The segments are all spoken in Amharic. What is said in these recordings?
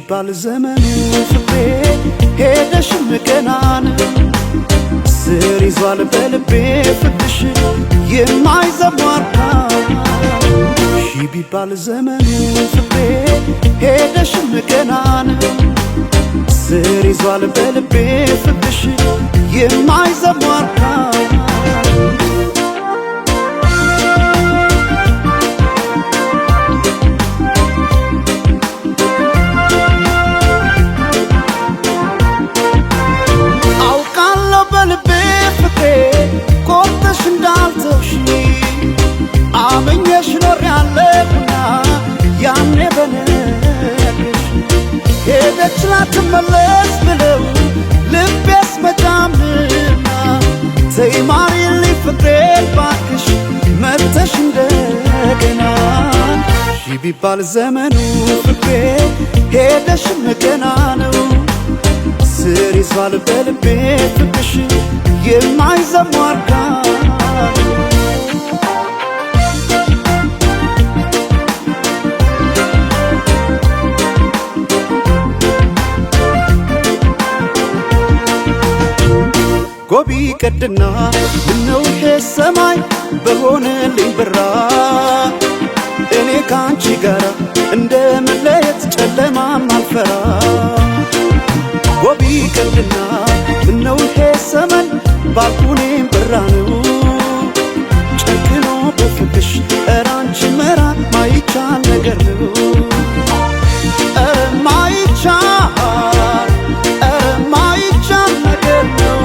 ቢባል ዘመኑ ፍቅሬ ሄደሽም ገና ነው ስር ይዟል በልቤ ፍቅርሽ የማይዘሟርታ ቢባል ዘመኑ ፍቅሬ ሄደሽም ገና ነው ስር ይዟል በልቤ ፍቅርሽ የማይዘሟርታ አመኘሽ ኖር ያለሁና ያኔ በነገርሽ ሄደች ላትመለስ ብለው ልቤስ መጫምና ተይ ማሪልኝ ፍቅሬ ባክሽ መጥተሽ እንደገና ቢባል ዘመኑ ፍቅሬ ሄደሽም ገና ነው ስር ይዟል በልቤ ፍቅርሽ የማይዘሟርካ ጎቢ ቀድና ምነው ይሄ ሰማይ በሆነልኝ ብራ እኔ ካንቺ ጋራ እንደመለየት ጨለማም አልፈራ ጎቢ ቀድና ምነው ይሄ ሰማይ ባልኩኔም ብራ ነው ጨክኖ በፍቅሽ ኧረ አንቺ መራቅ ማይቻል ነገር ነው ኧረ ማይቻል ነገር ነው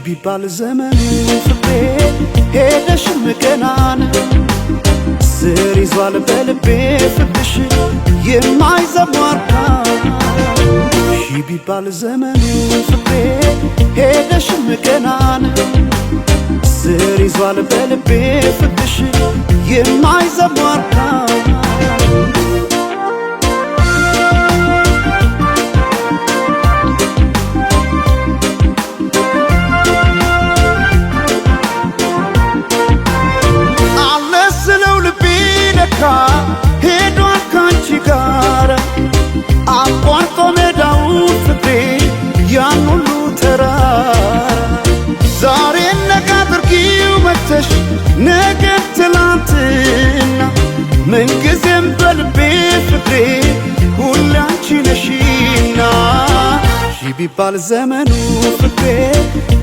ቢባል ዘመኑ ፍቅሬ ሄደሽም ገና ነው ስር ይዟል በልቤ ፍቅርሽ የማይዘሟርታ ቢባል ዘመኑ ፍቅሬ ሄደሽም ገና ነው ስር ይዟል በልቤ ፍቅርሽ የማይዘሟርታ ሄዷል ካንቺ ጋር አቋርጦ ሜዳውን ፍቅሬ ያን ሁሉ ተራራ ዛሬ ነገ አድርጊው መተሽ ነገ ትላንትና ምንጊዜም በልቤ ፍቅሬ ሁሌ አንቺ ነሽና ቢባል ዘመኑ ፍቅሬ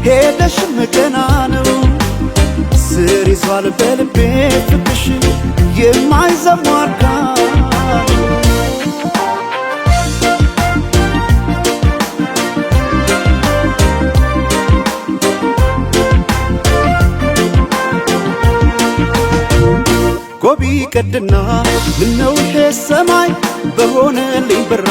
ሄደሽም ገና ነው ስር ይዟል በልቤ ፍቅርሽ የማይዘሟርካ ጎቢ ቀድና ምነው ይሄ ሰማይ በሆነልኝ ብራ